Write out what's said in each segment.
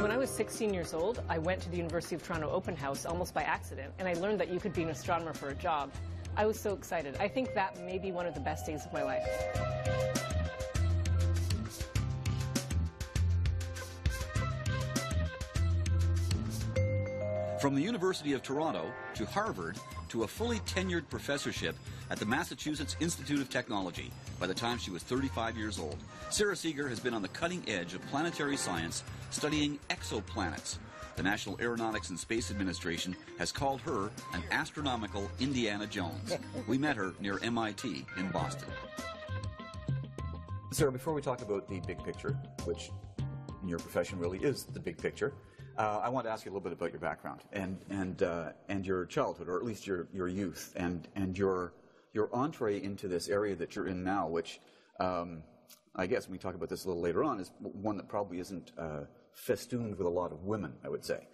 when I was 16 years old, I went to the University of Toronto open house almost by accident, and I learned that you could be an astronomer for a job. I was so excited. I think that may be one of the best days of my life. From the University of Toronto to Harvard to a fully tenured professorship at the Massachusetts Institute of Technology by the time she was 35 years old, Sara Seager has been on the cutting edge of planetary science, studying exoplanets. The National Aeronautics and Space Administration has called her an astronomical Indiana Jones. We met her near MIT in Boston. Sara, before we talk about the big picture, which in your profession really is the big picture, I want to ask you a little bit about your background and your childhood, or at least your youth, and your entree into this area that you're in now, which I guess when we talk about this a little later on is one that probably isn't festooned with a lot of women, I would say.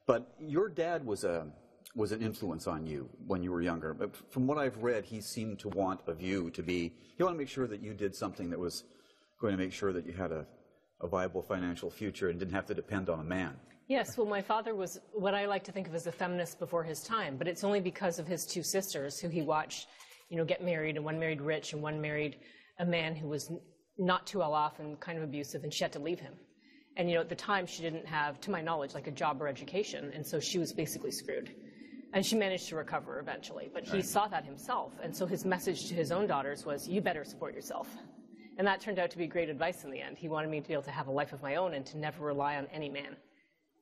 But your dad was an influence on you when you were younger. But from what I've read, he seemed to want of you to be, he wanted to make sure that you did something that was going to make sure that you had a viable financial future and didn't have to depend on a man. Yes, well, my father was what I like to think of as a feminist before his time, but it's only because of his two sisters who he watched, get married, and one married rich and one married a man who was not too well off and kind of abusive, and she had to leave him. And, at the time, she didn't have, to my knowledge, like a job or education, and so she was basically screwed. And she managed to recover eventually, but he saw that himself, and so his message to his own daughters was, you better support yourself. And that turned out to be great advice in the end. He wanted me to be able to have a life of my own and to never rely on any man.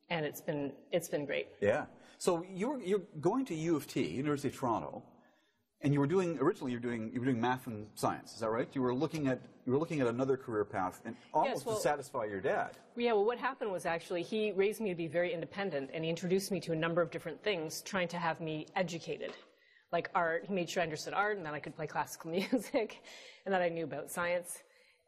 And it's been great. Yeah. So you're going to U of T, University of Toronto, and originally you were doing math and science. Is that right? You were looking at another career path, and almost to satisfy your dad. Yeah. Well, what happened was actually he raised me to be very independent, and he introduced me to a number of different things, trying to have me educated, like art. He made sure I understood art, and that I could play classical music, and that I knew about science.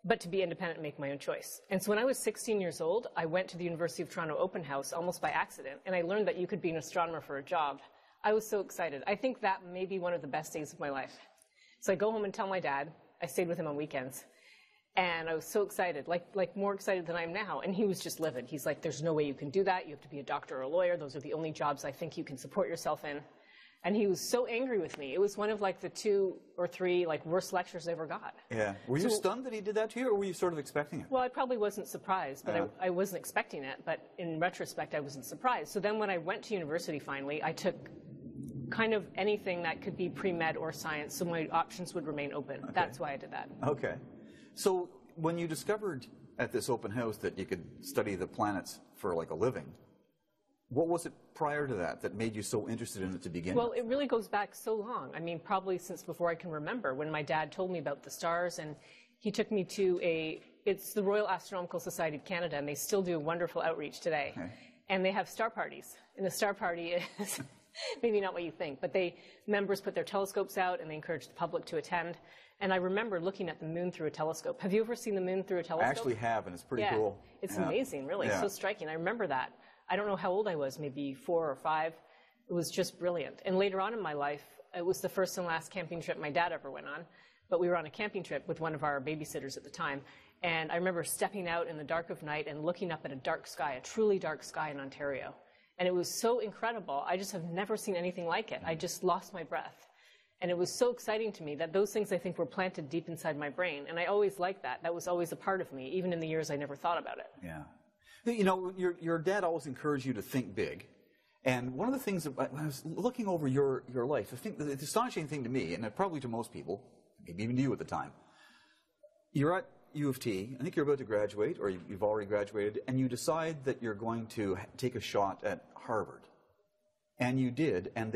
But to be independent and make my own choice. And so when I was 16 years old, I went to the University of Toronto open house almost by accident, and I learned that you could be an astronomer for a job. I was so excited. I think that may be one of the best days of my life. So I go home and tell my dad. I stayed with him on weekends. And I was so excited, like more excited than I am now. And he was just livid. He's like, there's no way you can do that. You have to be a doctor or a lawyer. Those are the only jobs I think you can support yourself in. And he was so angry with me. It was one of the 2 or 3 worst lectures I ever got. Yeah. Were you stunned that he did that to you, or were you sort of expecting it? Well, I probably wasn't surprised, but I wasn't expecting it. But in retrospect, I wasn't surprised. So then when I went to university finally, I took kind of anything that could be pre-med or science, so my options would remain open. Okay. That's why I did that. Okay. So when you discovered at this open house that you could study the planets for a living, what was it prior to that made you so interested in it to begin with? Well, it really goes back so long. I mean, probably since before I can remember, when my dad told me about the stars, and he took me to it's the Royal Astronomical Society of Canada, and they still do wonderful outreach today. Okay. And they have star parties. And the star party is maybe not what you think, but members put their telescopes out, and they encourage the public to attend. And I remember looking at the moon through a telescope. Have you ever seen the moon through a telescope? I actually have, and it's pretty cool. It's amazing, really. It's so striking. I remember that. I don't know how old I was, maybe 4 or 5. It was just brilliant. And later on in my life, it was the first and last camping trip my dad ever went on. But we were on a camping trip with one of our babysitters at the time. And I remember stepping out in the dark of night and looking up at a dark sky, a truly dark sky in Ontario. And it was so incredible. I just have never seen anything like it. I just lost my breath. And it was so exciting to me that those things, I think, were planted deep inside my brain. And I always liked that. That was always a part of me, even in the years I never thought about it. Yeah. Your dad always encouraged you to think big. And one of the things, when I was looking over your life, I think the astonishing thing to me, and probably to most people, maybe even to you at the time, you're at U of T, I think you're about to graduate, or you've already graduated, and you decide that you're going to take a shot at Harvard. And you did, and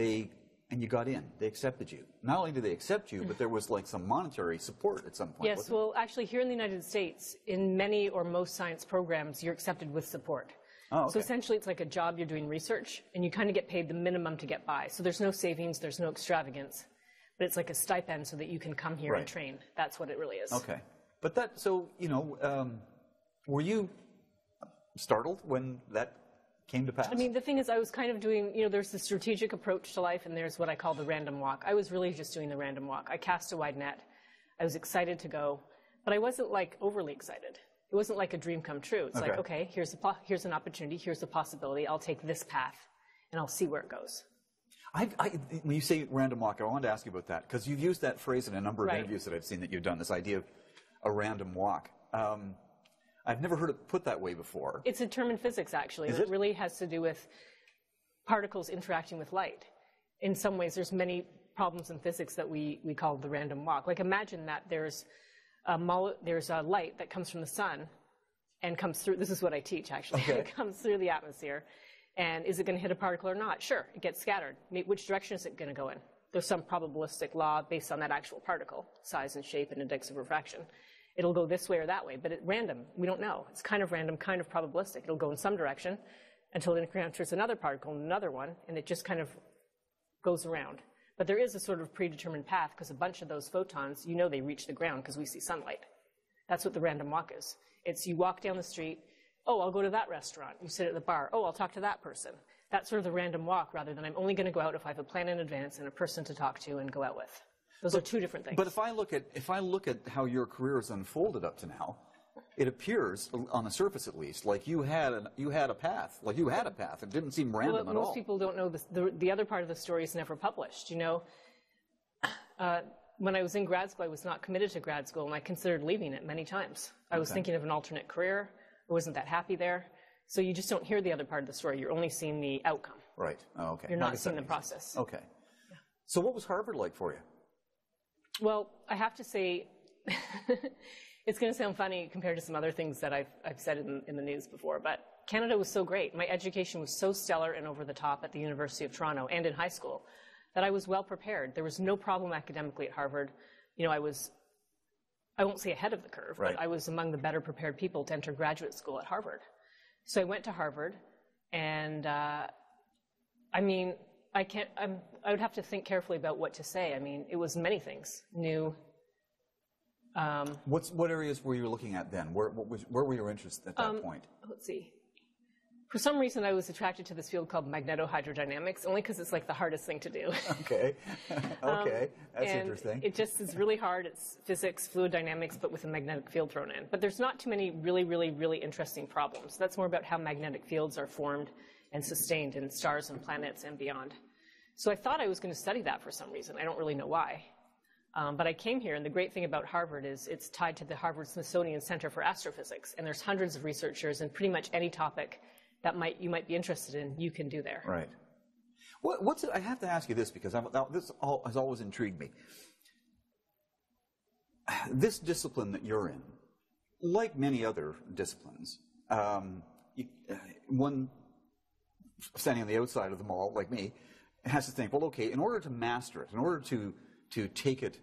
you got in. They accepted you. Not only did they accept you, but there was some monetary support at some point. Yes, well, actually, here in the United States, in many or most science programs, you're accepted with support. Oh, okay. So essentially, it's like a job, you're doing research, and you kind of get paid the minimum to get by. So there's no savings, there's no extravagance, but it's like a stipend so that you can come here and train. That's what it really is. Okay. But were you startled when that came to pass? I mean, the thing is, I was kind of doing, there's the strategic approach to life, and there's what I call the random walk. I was really just doing the random walk. I cast a wide net. I was excited to go, but I wasn't overly excited. It wasn't like a dream come true. It's like, okay, here's an opportunity, here's the possibility. I'll take this path, and I'll see where it goes. When you say random walk, I wanted to ask you about that, because you've used that phrase in a number of interviews that I've seen that you've done, this idea of a random walk. I've never heard it put that way before. It's a term in physics, actually. It really has to do with particles interacting with light. In some ways, there's many problems in physics that we call the random walk. Like, imagine that there's a light that comes from the sun and comes through. This is what I teach, actually. It comes through the atmosphere. And is it going to hit a particle or not? Sure, it gets scattered. Which direction is it going to go in? There's some probabilistic law based on that actual particle, size and shape and index of refraction. It'll go this way or that way, but it's random. We don't know. It's kind of random, kind of probabilistic. It'll go in some direction until it encounters another particle and another one, and it just kind of goes around. But there is a sort of predetermined path, because a bunch of those photons, you know they reach the ground because we see sunlight. That's what the random walk is. It's you walk down the street, oh, I'll go to that restaurant. You sit at the bar, oh, I'll talk to that person. That's sort of the random walk, rather than I'm only going to go out if I have a plan in advance and a person to talk to and go out with. Those are two different things. But if I look at how your career has unfolded up to now, it appears, on the surface at least, like you had a path. Like you had a path. It didn't seem random at all. Most people don't know this. The other part of the story is never published. You know, when I was in grad school, I was not committed to grad school, and I considered leaving it many times. I was thinking of an alternate career. I wasn't that happy there. So you just don't hear the other part of the story. You're only seeing the outcome. Right. Oh, okay. You're not seeing the process. Okay. Yeah. So what was Harvard like for you? Well, I have to say, it's going to sound funny compared to some other things that I've said in the news before, but Canada was so great. My education was so stellar and over the top at the University of Toronto and in high school that I was well prepared. There was no problem academically at Harvard. You know, I won't say ahead of the curve, but I was among the better prepared people to enter graduate school at Harvard. So I went to Harvard, and I mean, I would have to think carefully about what to say. I mean, it was many things. New. What areas were you looking at then? Where were your interests at that point? Let's see. For some reason, I was attracted to this field called magnetohydrodynamics, only because it's like the hardest thing to do. Okay. Okay. That's interesting. It just is really hard. It's physics, fluid dynamics, but with a magnetic field thrown in. But there's not too many really, really, really interesting problems. That's more about how magnetic fields are formed and sustained in stars and planets and beyond. So I thought I was going to study that for some reason. I don't really know why. But I came here, and the great thing about Harvard is it's tied to the Harvard-Smithsonian Center for Astrophysics, and there's hundreds of researchers, and pretty much any topic that you might be interested in, you can do there. Right. I have to ask you this, because this has always intrigued me. This discipline that you're in, like many other disciplines, one standing on the outside of the mall, like me, has to think, well, okay, in order to master it, in order to take it,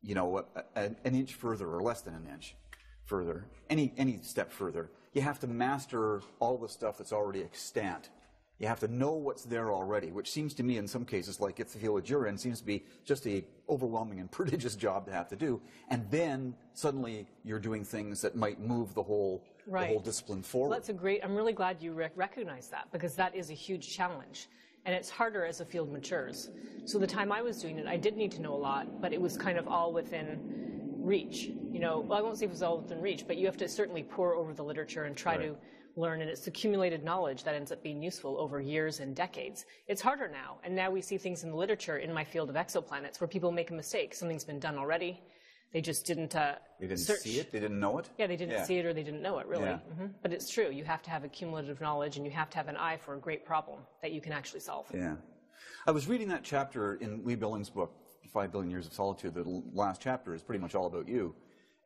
you know, an inch further or less than an inch further, any step further, you have to master all the stuff that's already extant. You have to know what's there already, which seems to me in some cases, like if the field that you're in, seems to be just a overwhelming and prodigious job to have to do. And then suddenly you're doing things that might move the whole discipline forward. Well, that's I'm really glad you recognize that, because that is a huge challenge. And it's harder as the field matures. So the time I was doing it, I did need to know a lot, but it was kind of all within reach. You know, well, I won't say it was all within reach, but you have to certainly pore over the literature and try to learn, and it's accumulated knowledge that ends up being useful over years and decades. It's harder now, and now we see things in the literature in my field of exoplanets where people make a mistake. Something's been done already. They just didn't They didn't see it? They didn't know it? Yeah, they didn't see it, or they didn't know it, really. Yeah. But it's true. You have to have accumulative knowledge, and you have to have an eye for a great problem that you can actually solve. Yeah. I was reading that chapter in Lee Billings' book, 5 Billion Years of Solitude. The last chapter is pretty much all about you.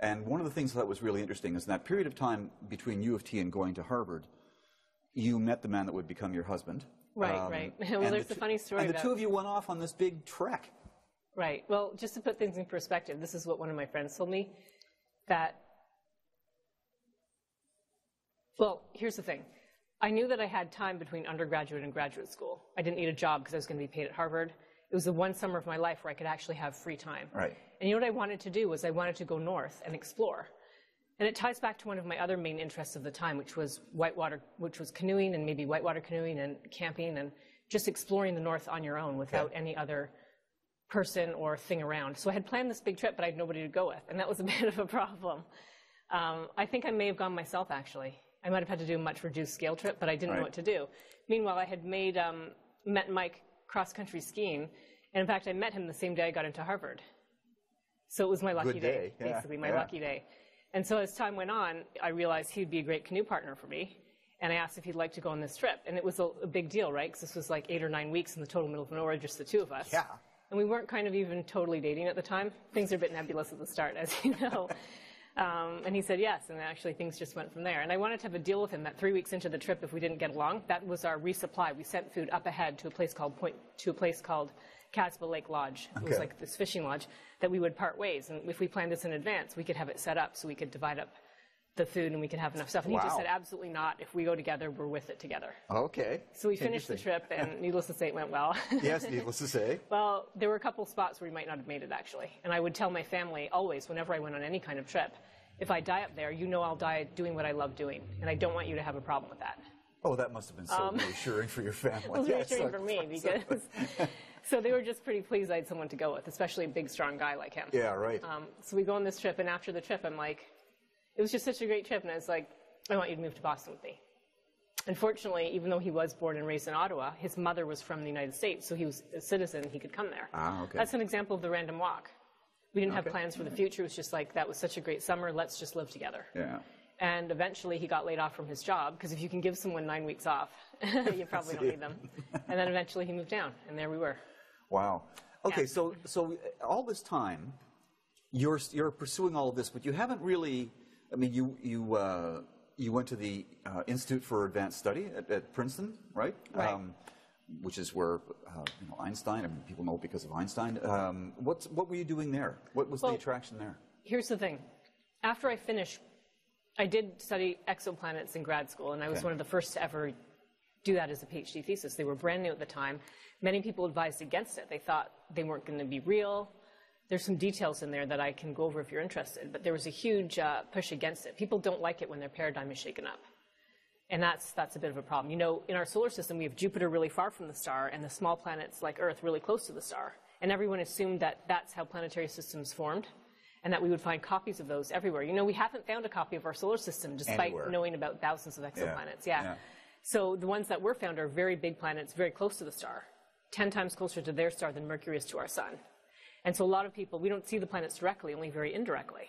And one of the things that was really interesting is in that period of time between U of T and going to Harvard, you met the man that would become your husband. Right. Well, there's a funny story about... And the two of you went off on this big trek. Right. Well, just to put things in perspective, this is what one of my friends told me, that, well, here's the thing. I knew that I had time between undergraduate and graduate school. I didn't need a job because I was going to be paid at Harvard. It was the one summer of my life where I could actually have free time. Right. And you know what I wanted to do was I wanted to go north and explore. And it ties back to one of my other main interests of the time, which was canoeing, and maybe whitewater canoeing and camping, and just exploring the north on your own without any other person or thing around. So I had planned this big trip, but I had nobody to go with, and that was a bit of a problem. I think I may have gone myself, actually. I might have had to do a much reduced scale trip, but I didn't know what to do. Meanwhile, I had met Mike cross-country skiing, and in fact, I met him the same day I got into Harvard. So it was my lucky day, basically, my lucky day. And so as time went on, I realized he'd be a great canoe partner for me, and I asked if he'd like to go on this trip. And it was a big deal, right? Because this was like 8 or 9 weeks in the total middle of nowhere, just the two of us. Yeah. And we weren't kind of even totally dating at the time. Things are a bit nebulous at the start, as you know. And he said yes, and actually things just went from there. And I wanted to have a deal with him that 3 weeks into the trip, if we didn't get along, that was our resupply. We sent food up ahead to a place called Casba Lake Lodge. It was like this fishing lodge that we would part ways. And if we planned this in advance, we could have it set up so we could divide up the food and we could have enough stuff. And he just said, absolutely not. If we go together, we're with it together. Okay. So we finished the trip, and needless to say, it went well. Yes, needless to say. Well, there were a couple spots where we might not have made it, actually. And I would tell my family always, whenever I went on any kind of trip, if I die up there, you know I'll die doing what I love doing. And I don't want you to have a problem with that. Oh, that must have been so reassuring for your family. It was reassuring for me, because... So they were just pretty pleased I had someone to go with, especially a big, strong guy like him. Yeah, right. So we go on this trip, and after the trip, I'm like... It was just such a great trip, and I was like, I want you to move to Boston with me. Unfortunately, even though he was born and raised in Ottawa, his mother was from the United States, so he was a citizen, he could come there. That's an example of the random walk. We didn't have plans for the future. It was just like, that was such a great summer, let's just live together. Yeah. And eventually he got laid off from his job, because if you can give someone 9 weeks off, you probably don't need them. And then eventually he moved down, and there we were. Wow. Okay, so all this time, you're pursuing all of this, but you haven't really... I mean, you went to the Institute for Advanced Study at Princeton, right? Right. Which is where Einstein. I mean, people know because of Einstein. What were you doing there? What was the attraction there? Here's the thing. After I finished, I did study exoplanets in grad school, and I was one of the first to ever do that as a PhD thesis. They were brand new at the time. Many people advised against it. They thought they weren't going to be real. There's some details in there that I can go over if you're interested, but there was a huge push against it. People don't like it when their paradigm is shaken up. And that's a bit of a problem. You know, in our solar system, we have Jupiter really far from the star and the small planets like Earth really close to the star. And everyone assumed that that's how planetary systems formed and that we would find copies of those everywhere. You know, we haven't found a copy of our solar system despite knowing about thousands of exoplanets. Yeah. So the ones that were found are very big planets, very close to the star, 10 times closer to their star than Mercury is to our sun. And so a lot of people, we don't see the planets directly, only very indirectly.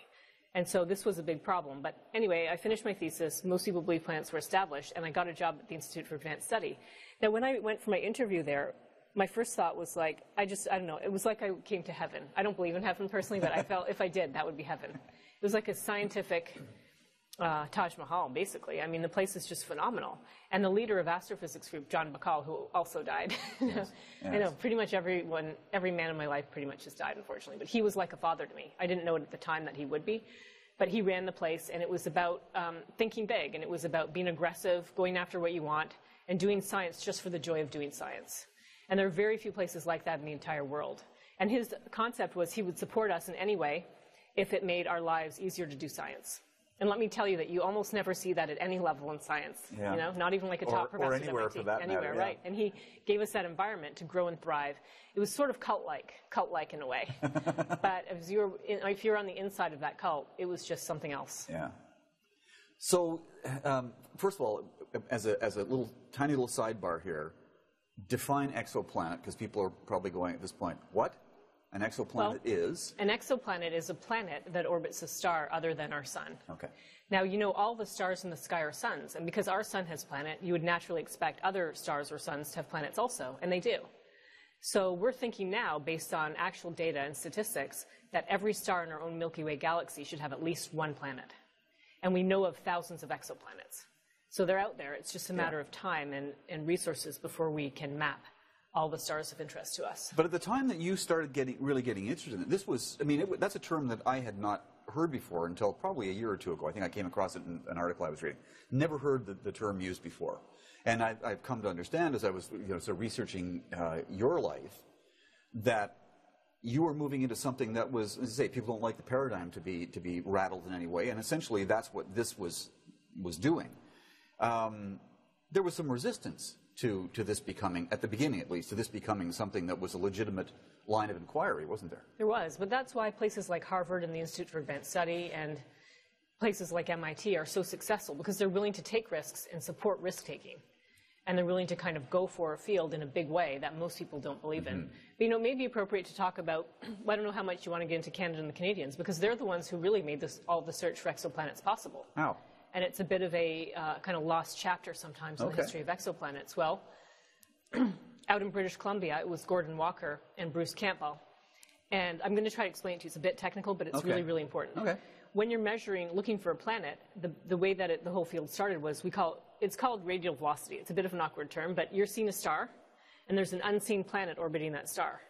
And so this was a big problem. But anyway, I finished my thesis. Most people believe planets were established, and I got a job at the Institute for Advanced Study. Now, when I went for my interview there, my first thought was like, I don't know, it was like I came to heaven. I don't believe in heaven personally, but I felt if I did, that would be heaven. It was like a scientific Taj Mahal, basically. I mean, the place is just phenomenal. And the leader of astrophysics group, John Bacall, who also died. I know, pretty much every man in my life pretty much has died, unfortunately. But he was like a father to me. I didn't know it at the time that he would be. But he ran the place, and it was about thinking big, and it was about being aggressive, going after what you want, and doing science just for the joy of doing science. And there are very few places like that in the entire world. And his concept was he would support us in any way if it made our lives easier to do science. And let me tell you that you almost never see that at any level in science, you know, not even like a top professor. Or anywhere for that matter. Right. And he gave us that environment to grow and thrive. It was sort of cult-like in a way. But if you're on the inside of that cult, it was just something else. Yeah. So, first of all, as a tiny little sidebar here, define exoplanet, because people are probably going at this point, what? An exoplanet is? An exoplanet is a planet that orbits a star other than our sun. Okay. Now, you know, all the stars in the sky are suns, and because our sun has planet, you would naturally expect other stars or suns to have planets also, and they do. So we're thinking now, based on actual data and statistics, that every star in our own Milky Way galaxy should have at least one planet. And we know of thousands of exoplanets. So they're out there. It's just a matter of time and resources before we can map all the stars of interest to us. But at the time that you started really getting interested in it, this was, I mean, that's a term that I had not heard before until probably a year or two ago. I think I came across it in an article I was reading. Never heard the term used before. And I've come to understand as I was sort of researching your life that you were moving into something that was, as I say, people don't like the paradigm to be rattled in any way, and essentially that's what this was doing. There was some resistance to this becoming, at the beginning at least, to this becoming something that was a legitimate line of inquiry, wasn't there? There was, but that's why places like Harvard and the Institute for Advanced Study and places like MIT are so successful because they're willing to take risks and support risk-taking. And they're willing to kind of go for a field in a big way that most people don't believe in. But, it may be appropriate to talk about, well, I don't know how much you want to get into Canada and the Canadians, because they're the ones who really made all the search for exoplanets possible. How? And it's a bit of a kind of lost chapter sometimes in the history of exoplanets. Well, out in British Columbia, it was Gordon Walker and Bruce Campbell. And I'm going to try to explain it to you. It's a bit technical, but it's really, really important. Okay. When you're looking for a planet, the way that the whole field started was it's called radial velocity. It's a bit of an awkward term, but you're seeing a star, and there's an unseen planet orbiting that star.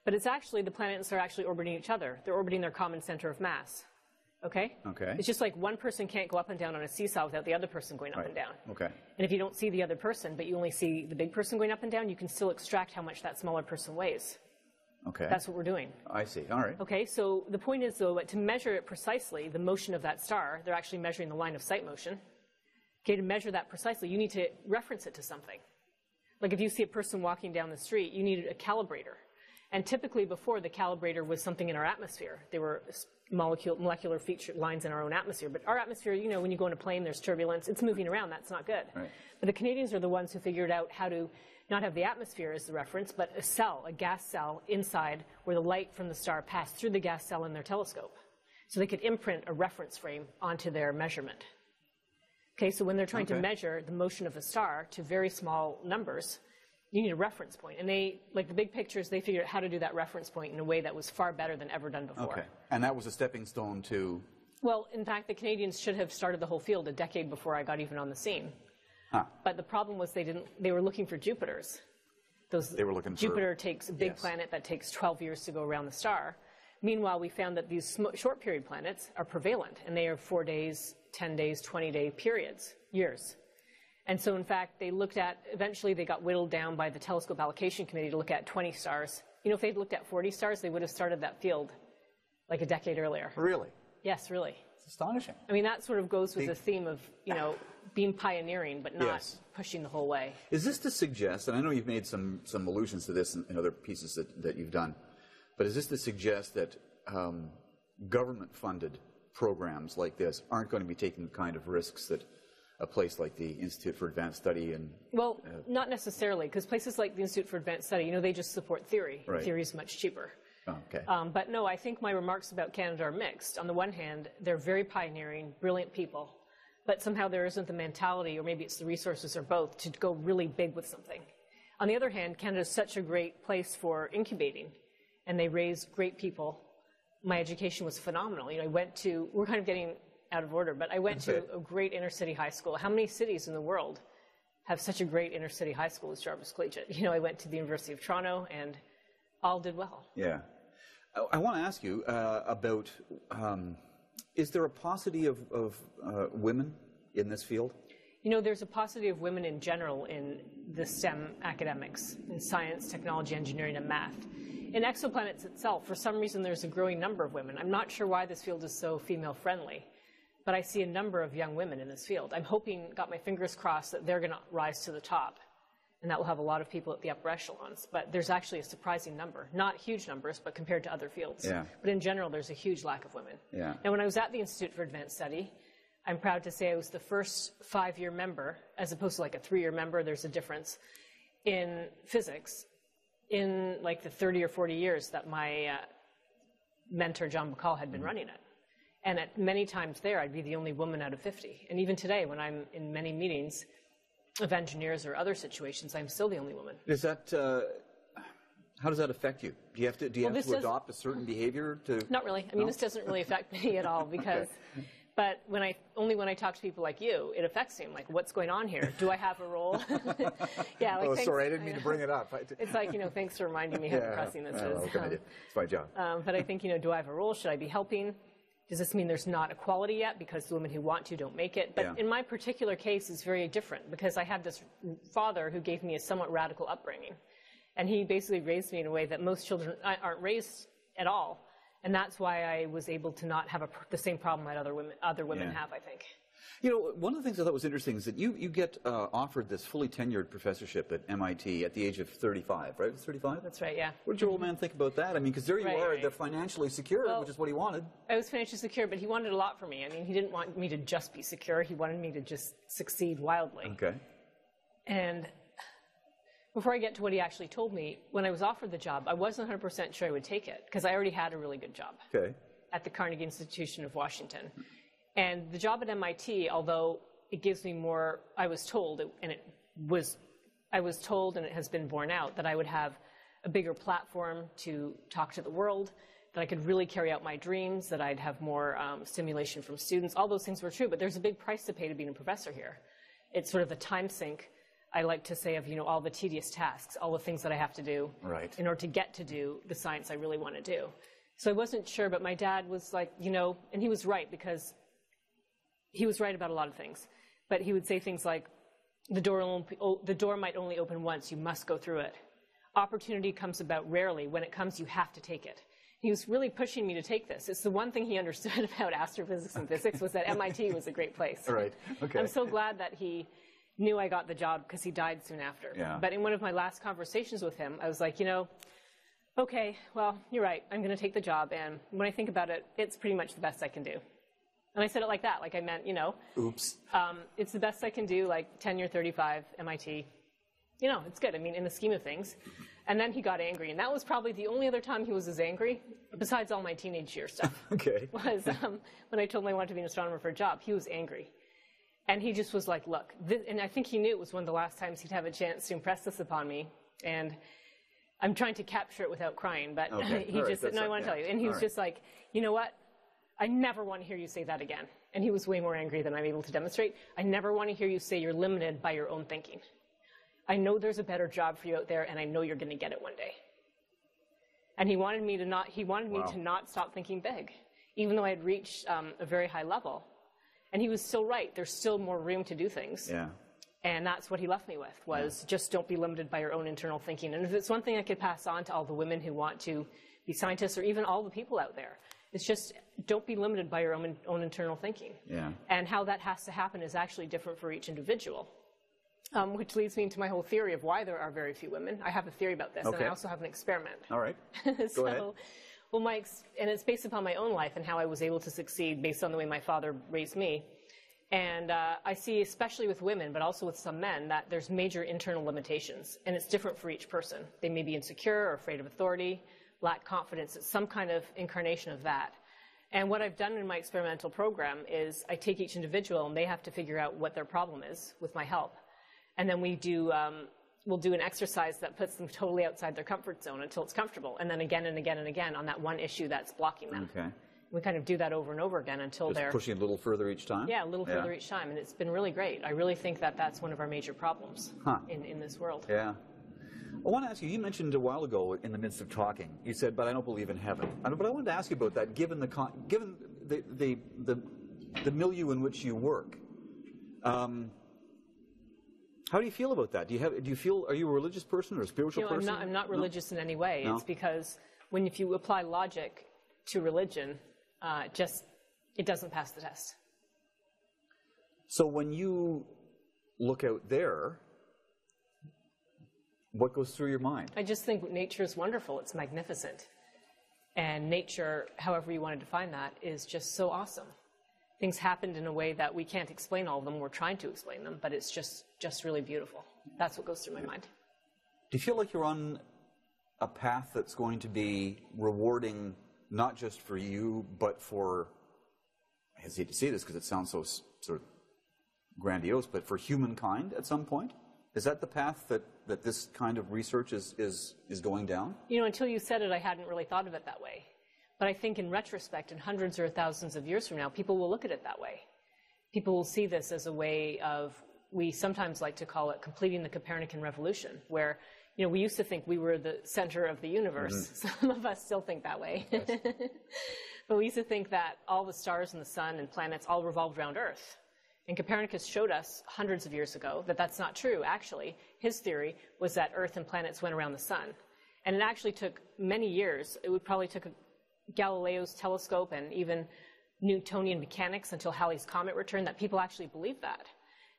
But it's actually, the planet and star are actually orbiting each other. They're orbiting their common center of mass. Okay? Okay. It's just like one person can't go up and down on a seesaw without the other person going up and down. Okay. And if you don't see the other person, but you only see the big person going up and down, you can still extract how much that smaller person weighs. Okay. That's what we're doing. I see. All right. Okay, so the point is, though, to measure it precisely, the motion of that star, they're actually measuring the line of sight motion. Okay, to measure that precisely, you need to reference it to something. Like if you see a person walking down the street, you need a calibrator. And typically before, the calibrator was something in our atmosphere. They were molecular feature lines in our own atmosphere. But our atmosphere, when you go in a plane, there's turbulence. It's moving around. That's not good. Right. But the Canadians are the ones who figured out how to not have the atmosphere as the reference, but a gas cell inside where the light from the star passed through the gas cell in their telescope. So they could imprint a reference frame onto their measurement. Okay, so when they're trying to measure the motion of a star to very small numbers, you need a reference point. And like the big pictures, they figured out how to do that reference point in a way that was far better than ever done before. Okay. And that was a stepping stone to? Well, in fact, the Canadians should have started the whole field a decade before I got even on the scene. Huh. But the problem was they were looking for Jupiters. Jupiter takes a big planet that takes 12 years to go around the star. Meanwhile, we found that these short period planets are prevalent, and they are 4 days, 10 days, 20-day periods, years. And so, in fact, eventually they got whittled down by the Telescope Allocation Committee to look at 20 stars. If they'd looked at 40 stars, they would have started that field like a decade earlier. Really? Yes, really. It's astonishing. I mean, that sort of goes with the theme of, being pioneering, but not pushing the whole way. Is this to suggest, and I know you've made some allusions to this in other pieces that you've done, but is this to suggest that government-funded programs like this aren't going to be taking the kind of risks that a place like the Institute for Advanced Study and... Well, not necessarily, because places like the Institute for Advanced Study, they just support theory. Right. Theory is much cheaper. Oh, okay. But no, I think my remarks about Canada are mixed. On the one hand, they're very pioneering, brilliant people, but somehow there isn't the mentality, or maybe it's the resources or both, to go really big with something. On the other hand, Canada is such a great place for incubating, and they raise great people. My education was phenomenal. We're kind of getting out of order, but I went to a great inner-city high school. How many cities in the world have such a great inner-city high school as Jarvis Collegiate? I went to the University of Toronto, and all did well. Yeah. I want to ask you about, is there a paucity of women in this field? There's a paucity of women in general in the STEM academics, in science, technology, engineering, and math. In exoplanets itself, for some reason, there's a growing number of women. I'm not sure why this field is so female-friendly, but I see a number of young women in this field. I'm hoping, got my fingers crossed, that they're going to rise to the top, and that will have a lot of people at the upper echelons. But there's actually a surprising number. Not huge numbers, but compared to other fields. Yeah. But in general, there's a huge lack of women. Yeah. Now, when I was at the Institute for Advanced Study, I'm proud to say I was the first 5-year member, as opposed to like a 3-year member. There's a difference in physics in like the 30 or 40 years that my mentor, John McCall, had been running it. And at many times there, I'd be the only woman out of 50. And even today, when I'm in many meetings of engineers or other situations, I'm still the only woman. Is that, how does that affect you? Do you have to adopt a certain behavior to? Not really. I mean, this doesn't really affect me at all because, but only when I talk to people like you, it affects me. I'm like, what's going on here? Do I have a role? Yeah. Like, sorry, I didn't mean to bring it up. It's like, thanks for reminding me how depressing this is. It's my job. But I think, do I have a role? Should I be helping? Does this mean there's not equality yet because the women who want to don't make it? But in my particular case, it's very different because I had this father who gave me a somewhat radical upbringing. And he basically raised me in a way that most children aren't raised at all. And that's why I was able to not have the same problem that other women have, I think. You know, one of the things I thought was interesting is that you get offered this fully tenured professorship at MIT at the age of 35, right? 35? That's right, yeah. What did your old man think about that? I mean, because there you are, they're financially secure, well, which is what he wanted. I was financially secure, but he wanted a lot from me. I mean, he didn't want me to just be secure. He wanted me to just succeed wildly. Okay. And before I get to what he actually told me, when I was offered the job, I wasn't 100% sure I would take it, because I already had a really good job at the Carnegie Institution of Washington. And the job at MIT, although it gives me more, I was told, and it has been borne out, that I would have a bigger platform to talk to the world, that I could really carry out my dreams, that I'd have more stimulation from students. All those things were true, but there's a big price to pay to being a professor here. It's sort of a time sink, I like to say, of, you know, all the tedious tasks, all the things that I have to do in order to get to do the science I really want to do. So I wasn't sure, but my dad was like, you know, and he was right, because he was right about a lot of things, but he would say things like, the door might only open once, you must go through it. Opportunity comes about rarely. When it comes, you have to take it. He was really pushing me to take this. It's the one thing he understood about astrophysics and physics was that MIT was a great place. Right. Okay. I'm so glad that he knew I got the job, because he died soon after. Yeah. But in one of my last conversations with him, I was like, you know, okay, well, you're right. I'm going to take the job, and when I think about it, it's pretty much the best I can do. And I said it like that, like I meant, you know. Oops. It's the best I can do, like tenure 35, MIT. You know, it's good, I mean, in the scheme of things. And then he got angry, and that was probably the only other time he was as angry, besides all my teenage year stuff, was when I told him I wanted to be an astronomer for a job. He was angry. And he just was like, look, and I think he knew it was one of the last times he'd have a chance to impress this upon me. And I'm trying to capture it without crying, but he just said, no, I want to tell you. And he was just like, you know what? I never want to hear you say that again. And he was way more angry than I'm able to demonstrate. I never want to hear you say you're limited by your own thinking. I know there's a better job for you out there, and I know you're going to get it one day. And he wanted me to not stop thinking big, even though I had reached a very high level. And he was still right. There's still more room to do things. Yeah. And that's what he left me with, was just don't be limited by your own internal thinking. And if it's one thing I could pass on to all the women who want to be scientists, or even all the people out there, it's just don't be limited by your own internal thinking. Yeah. And how that has to happen is actually different for each individual, which leads me into my whole theory of why there are very few women. I have a theory about this, and I also have an experiment. All right. Go ahead. Well, and it's based upon my own life and how I was able to succeed based on the way my father raised me. And I see, especially with women, but also with some men, that there's major internal limitations, and it's different for each person. They may be insecure or afraid of authority, lack confidence. It's some kind of incarnation of that. And what I've done in my experimental program is I take each individual, and they have to figure out what their problem is with my help. And then we'll do an exercise that puts them totally outside their comfort zone until it's comfortable, and then again and again and again on that one issue that's blocking them. Okay. We kind of do that over and over again until they're pushing a little further each time? Yeah, a little further each time, and it's been really great. I really think that that's one of our major problems in this world. Yeah. I want to ask you, you mentioned a while ago in the midst of talking, you said, but I don't believe in heaven. But I wanted to ask you about that, given the milieu in which you work. How do you feel about that? Are you a religious person or a spiritual person? I'm not religious in any way. No? It's because if you apply logic to religion, it doesn't pass the test. So when you look out there, what goes through your mind? I just think nature is wonderful. It's magnificent. And nature, however you want to define that, is just so awesome. Things happened in a way that we can't explain all of them. We're trying to explain them, but it's just really beautiful. That's what goes through my mind. Do you feel like you're on a path that's going to be rewarding not just for you, but for, I hesitate to say this because it sounds so sort of grandiose, but for humankind at some point? Is that the path that this kind of research is going down? Until you said it, I hadn't really thought of it that way. But I think in retrospect, in hundreds or thousands of years from now, people will look at it that way. People will see this as a way of, we sometimes like to call it completing the Copernican revolution, where we used to think we were the center of the universe. Mm-hmm. Some of us still think that way. Yes. But we used to think that all the stars and the sun and planets all revolved around Earth. And Copernicus showed us hundreds of years ago that that's not true, actually. His theory was that Earth and planets went around the sun. And it actually took many years. It probably took Galileo's telescope and even Newtonian mechanics until Halley's Comet returned, that people actually believed that.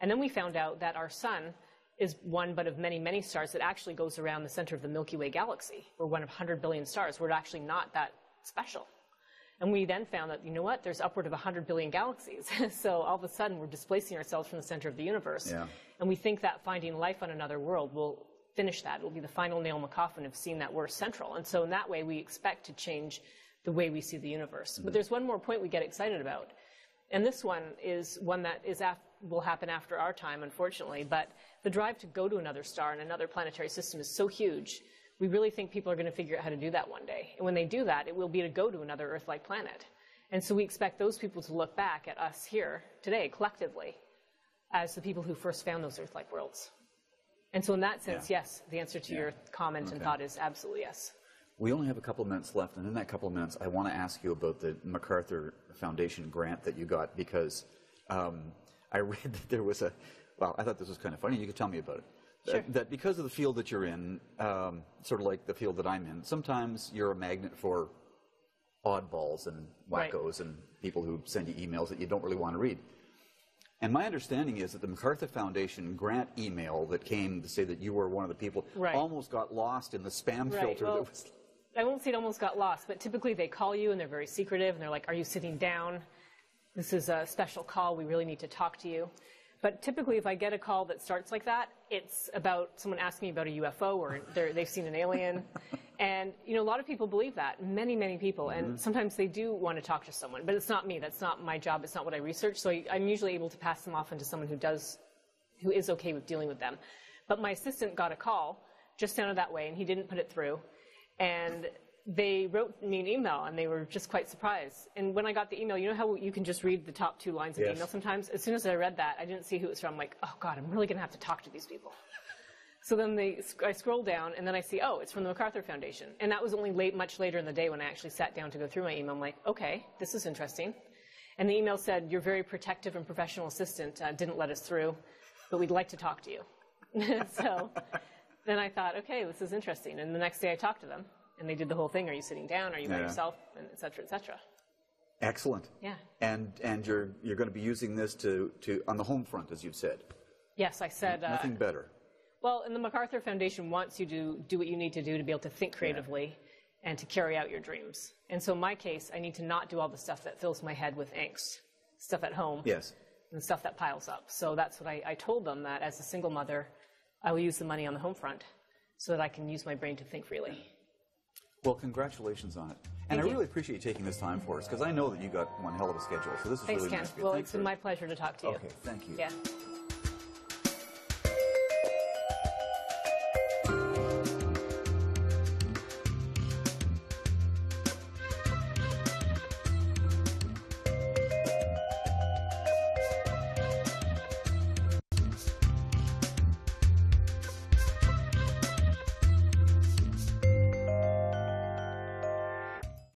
And then we found out that our sun is one but of many, many stars that actually goes around the center of the Milky Way galaxy. We're one of 100 billion stars. We're actually not that special. And we then found that, you know what, there's upward of 100 billion galaxies. So all of a sudden, we're displacing ourselves from the center of the universe. Yeah. And we think that finding life on another world will finish that. It will be the final nail in the coffin of seeing that we're central. And so in that way, we expect to change the way we see the universe. But there's one more point we get excited about. And this one is one that will happen after our time, unfortunately. But the drive to go to another star and another planetary system is so huge, we really think people are going to figure out how to do that one day. And when they do that, it will be to go to another Earth-like planet. And so we expect those people to look back at us here today, collectively, as the people who first found those Earth-like worlds. And so in that sense, yes, the answer to your comment and thought is absolutely yes. We only have a couple of minutes left, and in that couple of minutes, I want to ask you about the MacArthur Foundation grant that you got, because I read that there was well, I thought this was kind of funny. You could tell me about it. Sure. That because of the field that you're in, sort of like the field that I'm in, sometimes you're a magnet for oddballs and wackos and people who send you emails that you don't really want to read. And my understanding is that the MacArthur Foundation grant email that came to say that you were one of the people almost got lost in the spam filter. Well, I won't say it almost got lost, but typically they call you and they're very secretive and they're like, are you sitting down? This is a special call. We really need to talk to you. But typically if I get a call that starts like that, it's about someone asking me about a UFO or they've seen an alien. And, you know, a lot of people believe that, many, many people. And sometimes they do want to talk to someone. But it's not me. That's not my job. It's not what I research. So I'm usually able to pass them off into someone who is okay with dealing with them. But my assistant got a call, just sounded that way, and he didn't put it through. And they wrote me an email, and they were just quite surprised. And when I got the email, you know how you can just read the top 2 lines of the email sometimes? As soon as I read that, I didn't see who it was from. I'm like, oh, God, I'm really going to have to talk to these people. So then I scroll down, and then I see, oh, it's from the MacArthur Foundation. And that was only much later in the day when I actually sat down to go through my email. I'm like, okay, this is interesting. And the email said, your very protective and professional assistant didn't let us through, but we'd like to talk to you. So then I thought, okay, this is interesting. And the next day I talked to them. And they did the whole thing. Are you sitting down? Are you by yourself? And et cetera, et cetera. Excellent. Yeah. And you're going to be using this to on the home front, as you've said. Yes, I said. Nothing better. Well, and the MacArthur Foundation wants you to do what you need to do to be able to think creatively and to carry out your dreams. And so in my case, I need to not do all the stuff that fills my head with angst, stuff at home. Yes. And stuff that piles up. So that's what I told them, that as a single mother, I will use the money on the home front so that I can use my brain to think freely. Well, congratulations on it. And I really appreciate you taking this time for us, because I know that you got one hell of a schedule. So this is really nice. Thanks, Ken. Well, it's been my pleasure to talk to you. Okay, thank you. Yeah.